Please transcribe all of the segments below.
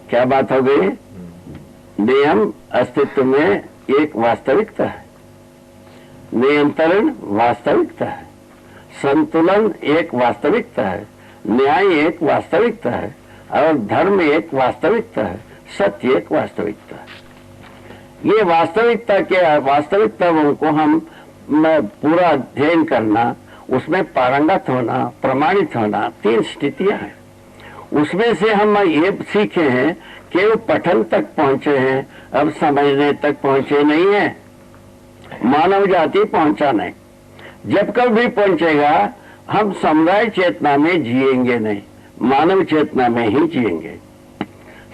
क्या बात हो गई? नियम अस्तित्व में एक वास्तविकता है, नियंत्रण वास्तविकता है, संतुलन एक वास्तविकता है, न्याय एक वास्तविकता है और धर्म एक वास्तविकता है, सत्य एक वास्तविकता है। ये वास्तविकताओं को हम पूरा अध्ययन करना, उसमें पारंगत होना, प्रमाणित होना, 3 स्थितियां हैं। उसमें से हम ये सीखे हैं कि वो पठन तक पहुंचे हैं, अब समझने तक पहुंचे नहीं है। मानव जाति पहुंचा नहीं। जब कभी पहुंचेगा हम समुदाय चेतना में जिएंगे नहीं, मानव चेतना में ही जिएंगे।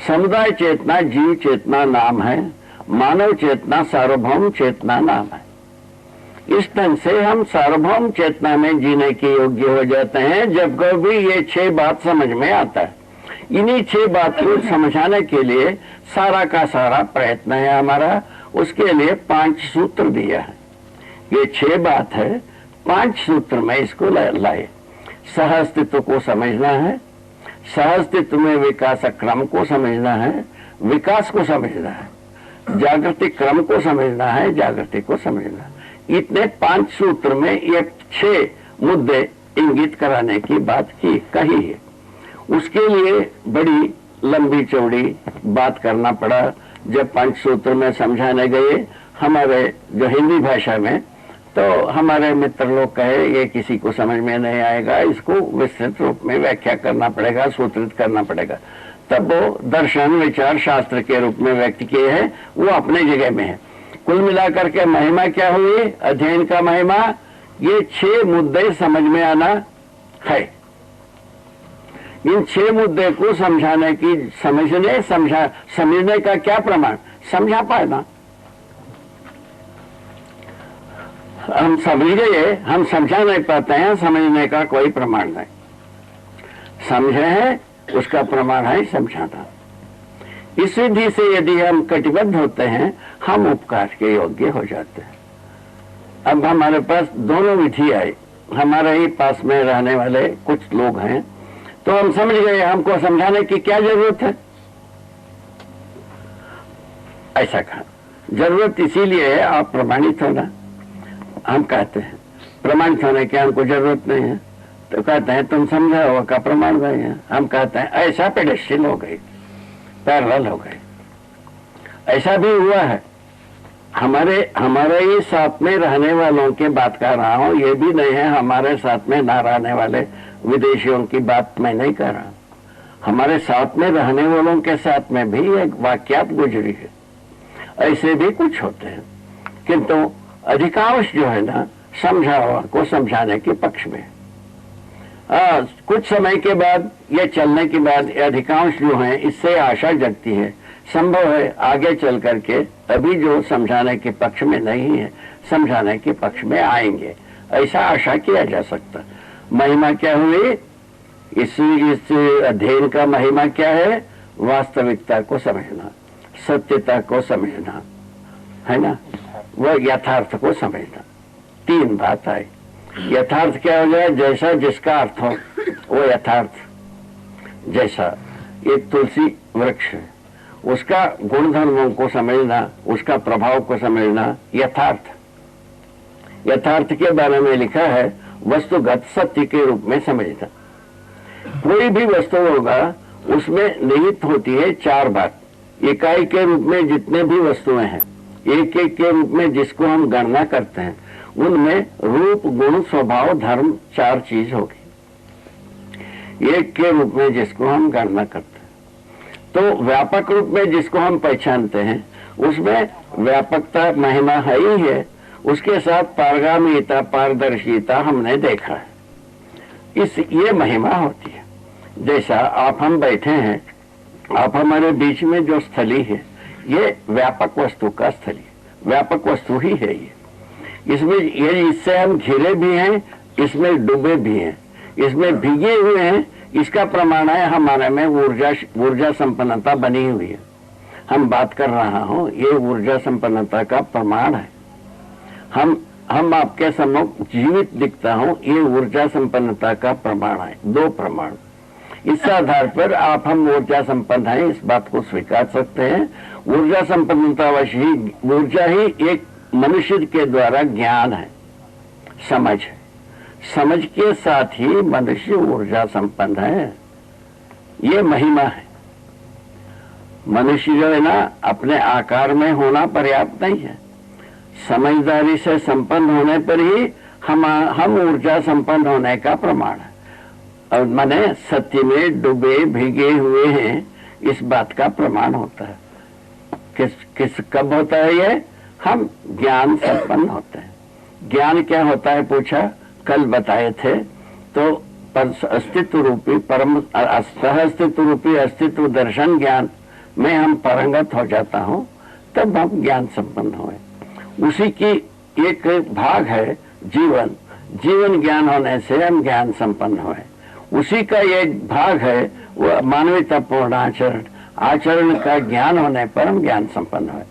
समुदाय चेतना जीव चेतना नाम है, मानव चेतना सार्वभौम चेतना नाम है। इस ढंग से हम सार्वभौम चेतना में जीने के योग्य हो जाते हैं जब कभी ये 6 बात समझ में आता है। इन्हीं 6 बात को समझाने के लिए सारा का सारा प्रयत्न है हमारा। उसके लिए 5 सूत्र दिया है। ये 6 बात है, 5 सूत्र में इसको लाए। सह अस्तित्व को समझना है, सह अस्तित्व में विकास क्रम को समझना है, विकास को समझना है, जागृति क्रम को समझना है, जागृति को समझना है। इतने 5 सूत्र में ये 6 मुद्दे इंगित कराने की बात कही है। उसके लिए बड़ी लंबी चौड़ी बात करना पड़ा। जब 5 सूत्र में समझाने गए हमारे जो हिंदी भाषा में, तो हमारे मित्र लोग कहे ये किसी को समझ में नहीं आएगा, इसको विस्तृत रूप में व्याख्या करना पड़ेगा, सूत्रित करना पड़ेगा। तब वो दर्शन विचार शास्त्र के रूप में व्यक्त किए हैं, वो अपने जगह में है। कुल मिलाकर के महिमा क्या हुई अध्ययन का महिमा? ये 6 मुद्दे समझ में आना है। इन 6 मुद्दे को समझाने की समझने का क्या प्रमाण? समझा पाना। हम समझ गए, हम समझा नहीं पाते हैं, समझने का कोई प्रमाण नहीं। समझे हैं उसका प्रमाण है समझाना। इस विधि से यदि हम कटिबद्ध होते हैं हम उपकार के योग्य हो जाते हैं। अब हमारे पास दोनों विधि आई। हमारे ही पास में रहने वाले कुछ लोग हैं, तो हम समझ गए हमको समझाने की क्या जरूरत है। ऐसा कहा जरूरत इसीलिए है आप प्रमाणित होना। हम कहते हैं प्रमाणित होने की हमको जरूरत नहीं है, तो कहते हैं तुम समझा हुआ का प्रमाण नहीं है। हम कहते हैं ऐसा पेडेस्टियल हो गई, पैरेलल हो गई। ऐसा भी हुआ है। हमारे ही साथ में रहने वालों की बात कर रहा हूं, ये भी नहीं है हमारे साथ में ना रहने वाले विदेशियों की बात मैं नहीं कर रहा। हमारे साथ में रहने वालों के साथ में भी एक वाक्यात गुजरी है। ऐसे भी कुछ होते हैं, किंतु अधिकांश जो है ना समझा हुआ को समझाने के पक्ष में। कुछ समय के बाद ये चलने के बाद अधिकांश जो है इससे आशा जगती है, संभव है आगे चल करके अभी जो समझाने के पक्ष में नहीं है समझाने के पक्ष में आएंगे, ऐसा आशा किया जा सकता। महिमा क्या हुई? इस अध्ययन का महिमा क्या है? वास्तविकता को समझना, सत्यता को समझना, है ना, वह यथार्थ को समझना। 3 बात आई। यथार्थ क्या हो जाए? जैसा जिसका अर्थ हो वो यथार्थ। जैसा एक तुलसी वृक्ष है, उसका गुणधर्मों को समझना, उसका प्रभाव को समझना यथार्थ। यथार्थ के बारे में लिखा है वस्तुगत सत्य के रूप में समझना। कोई भी वस्तु होगा उसमें निहित होती है 4 बात। इकाई के रूप में जितने भी वस्तुएं हैं, एक एक के रूप में जिसको हम गणना करते हैं, उनमें रूप गुण स्वभाव धर्म 4 चीज होगी। एक के रूप में जिसको हम गणना करते हैं, तो व्यापक रूप में जिसको हम पहचानते हैं उसमें व्यापकता महिमा है ही है, उसके साथ पारगामिता पारदर्शिता हमने देखा है। ये महिमा होती है। जैसा आप हम बैठे हैं, आप हमारे बीच में जो स्थली है ये व्यापक वस्तु का स्थली, व्यापक वस्तु ही है ये। इसमें ये इससे हम घिरे भी हैं, इसमें डूबे भी हैं, इसमें भीगे हुए हैं। इसका प्रमाण है हमारे में ऊर्जा संपन्नता बनी हुई है। हम बात कर रहा हूं, ये ऊर्जा संपन्नता का प्रमाण है। हम आपके सम्मुख जीवित दिखता हूं, ये ऊर्जा संपन्नता का प्रमाण है। 2 प्रमाण। इस आधार पर आप हम ऊर्जा संपन्न हैं, इस बात को स्वीकार सकते हैं। ऊर्जा संपन्नता ही ऊर्जा ही एक मनुष्य के द्वारा ज्ञान है, समझ के साथ ही मनुष्य ऊर्जा संपन्न है। ये महिमा है। मनुष्य जो है ना, अपने आकार में होना पर्याप्त नहीं है, समझदारी से संपन्न होने पर ही हम ऊर्जा संपन्न होने का प्रमाण है। और माने सत्य में डूबे भीगे हुए हैं, इस बात का प्रमाण होता है। किस कब होता है ये? हम ज्ञान संपन्न होते हैं। ज्ञान क्या होता है पूछा, कल बताए थे। तो अस्तित्व रूपी परम सह अस्तित्व रूपी अस्तित्व दर्शन ज्ञान में हम पारंगत हो जाता हूं, तब हम ज्ञान संपन्न हुए। उसी की एक भाग है जीवन ज्ञान होने से हम ज्ञान संपन्न हुए। उसी का एक भाग है वो मानवतापूर्ण आचरण का ज्ञान होने पर हम ज्ञान संपन्न हुए।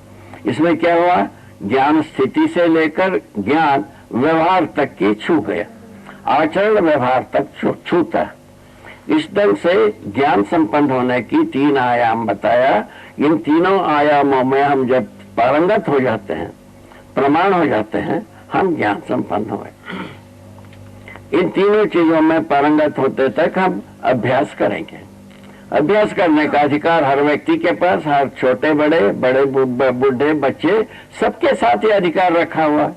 इसमें क्या हुआ, ज्ञान स्थिति से लेकर ज्ञान व्यवहार तक की छू गया, आचरण व्यवहार तक छूता। इस ढंग से ज्ञान संपन्न होने की 3 आयाम बताया। इन तीनों आयामों में हम जब पारंगत हो जाते हैं, प्रमाण हो जाते हैं, हम ज्ञान संपन्न हुए। इन तीनों चीजों में पारंगत होते तक हम अभ्यास करेंगे। अभ्यास करने का अधिकार हर व्यक्ति के पास, हर छोटे बड़े बूढ़े बच्चे सबके साथ ही अधिकार रखा हुआ है।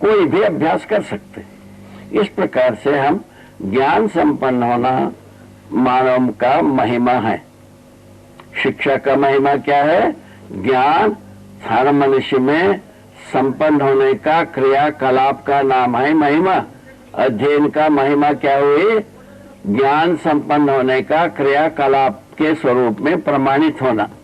कोई भी अभ्यास कर सकते। इस प्रकार से हम ज्ञान संपन्न होना मानव का महिमा है। शिक्षा का महिमा क्या है? ज्ञान हर मनुष्य में संपन्न होने का क्रियाकलाप का नाम है महिमा। अध्ययन का महिमा क्या हुई? ज्ञान संपन्न होने का क्रियाकलाप के स्वरूप में प्रमाणित होना।